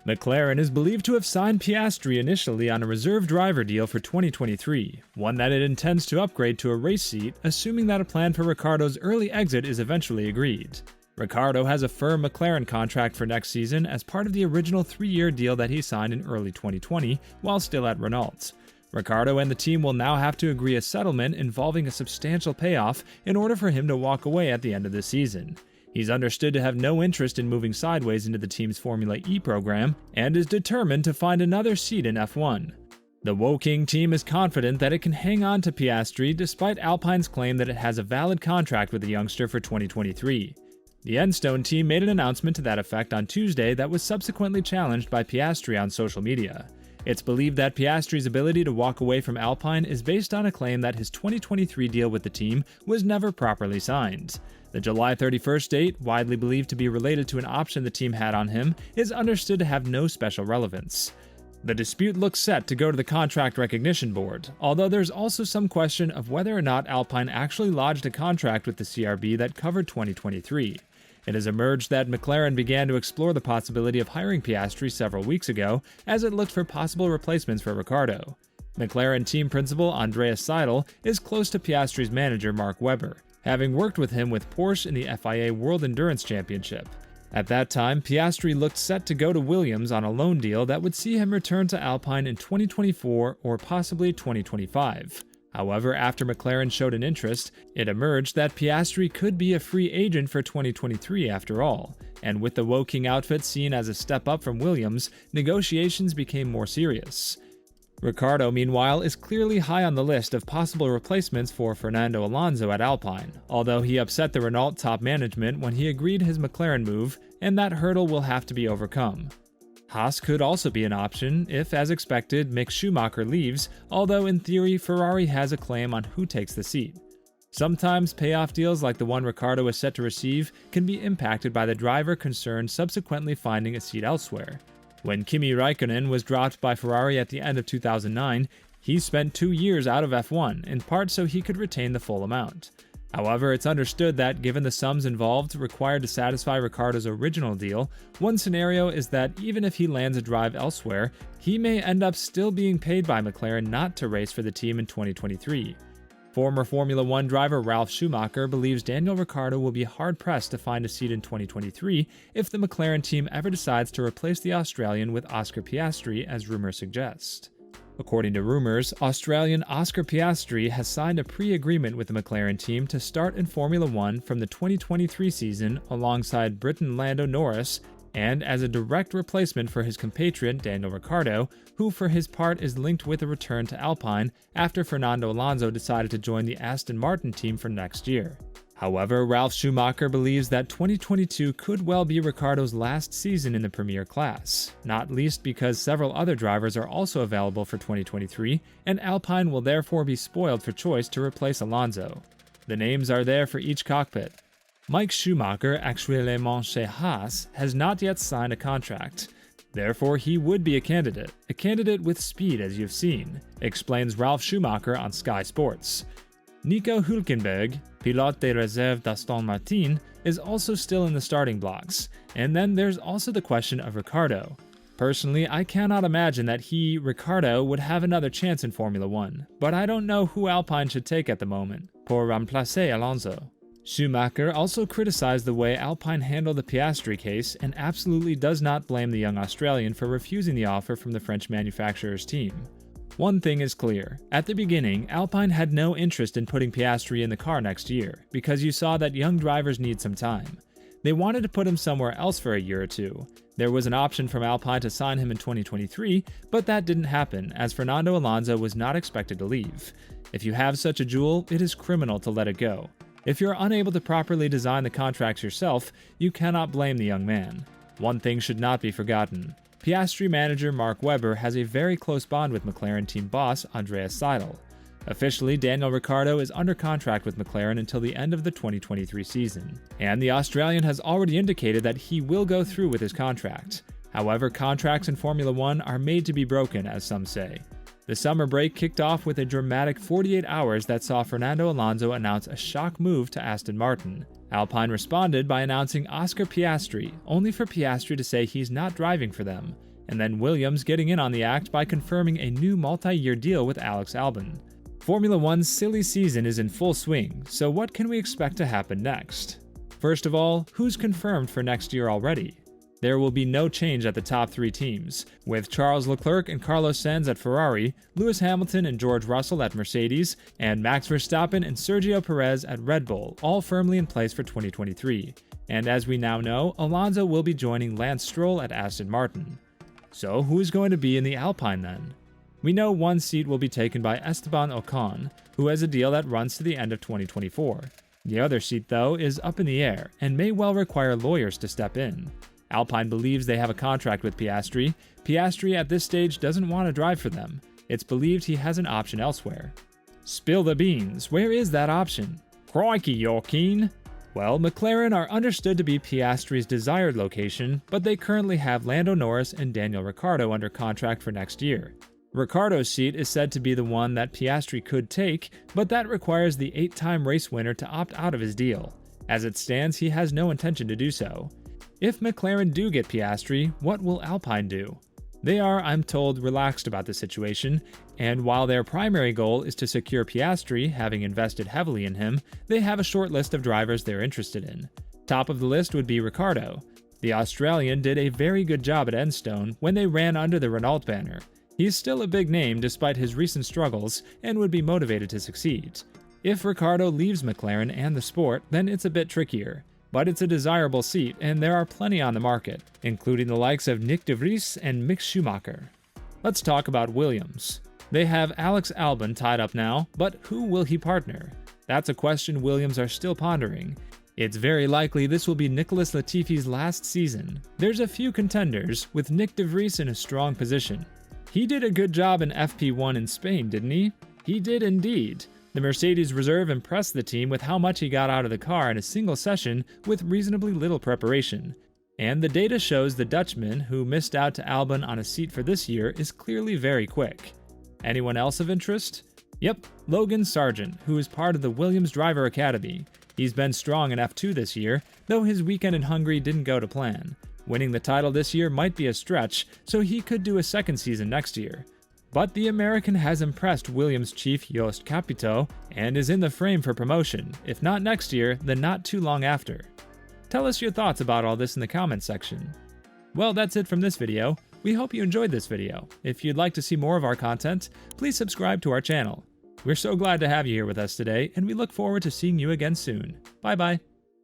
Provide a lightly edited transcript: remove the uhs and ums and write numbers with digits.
McLaren is believed to have signed Piastri initially on a reserve driver deal for 2023, one that it intends to upgrade to a race seat, assuming that a plan for Ricciardo's early exit is eventually agreed. Ricciardo has a firm McLaren contract for next season as part of the original 3-year deal that he signed in early 2020 while still at Renault. Ricciardo and the team will now have to agree a settlement involving a substantial payoff in order for him to walk away at the end of the season. He's understood to have no interest in moving sideways into the team's Formula E program and is determined to find another seat in F1. The Woking team is confident that it can hang on to Piastri despite Alpine's claim that it has a valid contract with the youngster for 2023. The ASTON team made an announcement to that effect on Tuesday that was subsequently challenged by Piastri on social media. It's believed that Piastri's ability to walk away from Alpine is based on a claim that his 2023 deal with the team was never properly signed. The July 31st date, widely believed to be related to an option the team had on him, is understood to have no special relevance. The dispute looks set to go to the Contract Recognition Board, although there's also some question of whether or not Alpine actually lodged a contract with the CRB that covered 2023. It has emerged that McLaren began to explore the possibility of hiring Piastri several weeks ago as it looked for possible replacements for Ricciardo. McLaren team principal Andreas Seidel is close to Piastri's manager Mark Webber, having worked with him with Porsche in the FIA World Endurance Championship. At that time, Piastri looked set to go to Williams on a loan deal that would see him return to Alpine in 2024 or possibly 2025. However, after McLaren showed an interest, it emerged that Piastri could be a free agent for 2023 after all, and with the Woking outfit seen as a step up from Williams, negotiations became more serious. Ricciardo, meanwhile, is clearly high on the list of possible replacements for Fernando Alonso at Alpine, although he upset the Renault top management when he agreed his McLaren move, and that hurdle will have to be overcome. Haas could also be an option if, as expected, Mick Schumacher leaves, although in theory Ferrari has a claim on who takes the seat. Sometimes payoff deals like the one Ricciardo is set to receive can be impacted by the driver concerned subsequently finding a seat elsewhere. When Kimi Räikkönen was dropped by Ferrari at the end of 2009, he spent 2 years out of F1, in part so he could retain the full amount. However, it's understood that given the sums involved required to satisfy Ricciardo's original deal, one scenario is that even if he lands a drive elsewhere, he may end up still being paid by McLaren not to race for the team in 2023. Former Formula One driver Ralf Schumacher believes Daniel Ricciardo will be hard-pressed to find a seat in 2023 if the McLaren team ever decides to replace the Australian with Oscar Piastri, as rumors suggest. According to rumors, Australian Oscar Piastri has signed a pre-agreement with the McLaren team to start in Formula One from the 2023 season alongside Briton Lando Norris, and as a direct replacement for his compatriot Daniel Ricciardo, who for his part is linked with a return to Alpine after Fernando Alonso decided to join the Aston Martin team for next year. However, Ralf Schumacher believes that 2022 could well be Ricciardo's last season in the Premier class, not least because several other drivers are also available for 2023, and Alpine will therefore be spoiled for choice to replace Alonso. The names are there for each cockpit. Mike Schumacher, actuellement chez Haas, has not yet signed a contract. Therefore, he would be a candidate with speed as you've seen, explains Ralf Schumacher on Sky Sports. Nico Hülkenberg, pilote de réserve d'Aston Martin, is also still in the starting blocks, and then there's also the question of Ricciardo. Personally, I cannot imagine that Ricciardo, would have another chance in Formula One, but I don't know who Alpine should take at the moment, pour remplacer Alonso. Schumacher also criticized the way Alpine handled the Piastri case and absolutely does not blame the young Australian for refusing the offer from the French manufacturer's team. One thing is clear. At the beginning, Alpine had no interest in putting Piastri in the car next year, because you saw that young drivers need some time. They wanted to put him somewhere else for a year or two. There was an option from Alpine to sign him in 2023, but that didn't happen, as Fernando Alonso was not expected to leave. If you have such a jewel, it is criminal to let it go. If you're unable to properly design the contracts yourself, you cannot blame the young man. One thing should not be forgotten. Piastri manager Mark Webber has a very close bond with McLaren team boss Andreas Seidel. Officially, Daniel Ricciardo is under contract with McLaren until the end of the 2023 season, and the Australian has already indicated that he will go through with his contract. However, contracts in Formula One are made to be broken, as some say. The summer break kicked off with a dramatic 48 hours that saw Fernando Alonso announce a shock move to Aston Martin. Alpine responded by announcing Oscar Piastri, only for Piastri to say he's not driving for them. and then Williams getting in on the act by confirming a new multi-year deal with Alex Albon. Formula One's silly season is in full swing, so what can we expect to happen next? First of all, who's confirmed for next year already? There will be no change at the top 3 teams, with Charles Leclerc and Carlos Sainz at Ferrari, Lewis Hamilton and George Russell at Mercedes, and Max Verstappen and Sergio Perez at Red Bull, all firmly in place for 2023. And as we now know, Alonso will be joining Lance Stroll at Aston Martin. So who is going to be in the Alpine then? We know one seat will be taken by Esteban Ocon, who has a deal that runs to the end of 2024. The other seat, though, is up in the air and may well require lawyers to step in. Alpine believes they have a contract with Piastri. Piastri at this stage doesn't want to drive for them. It's believed he has an option elsewhere. Spill the beans, where is that option? Crikey, you're keen? Well, McLaren are understood to be Piastri's desired location, but they currently have Lando Norris and Daniel Ricciardo under contract for next year. Ricciardo's seat is said to be the one that Piastri could take, but that requires the 8-time race winner to opt out of his deal. As it stands, he has no intention to do so. If McLaren do get Piastri, what will Alpine do? They are, I'm told, relaxed about the situation, and while their primary goal is to secure Piastri, having invested heavily in him, they have a short list of drivers they're interested in. Top of the list would be Ricciardo. The Australian did a very good job at Enstone when they ran under the Renault banner. He's still a big name despite his recent struggles and would be motivated to succeed. If Ricciardo leaves McLaren and the sport, then it's a bit trickier. But it's a desirable seat, and there are plenty on the market, including the likes of Nick de Vries and Mick Schumacher. Let's talk about Williams. They have Alex Albon tied up now, but who will he partner? That's a question Williams are still pondering. It's very likely this will be Nicholas Latifi's last season. There's a few contenders, with Nick de Vries in a strong position. He did a good job in FP1 in Spain, didn't he? He did indeed. The Mercedes reserve impressed the team with how much he got out of the car in a single session with reasonably little preparation. And the data shows the Dutchman, who missed out to Albon on a seat for this year, is clearly very quick. Anyone else of interest? Yep, Logan Sargent, who is part of the Williams Driver Academy. He's been strong in F2 this year, though his weekend in Hungary didn't go to plan. Winning the title this year might be a stretch, so he could do a second season next year. But the American has impressed Williams chief Jost Capito and is in the frame for promotion, if not next year, then not too long after. Tell us your thoughts about all this in the comments section. Well, that's it from this video. We hope you enjoyed this video. If you'd like to see more of our content, please subscribe to our channel. We're so glad to have you here with us today, and we look forward to seeing you again soon. Bye bye.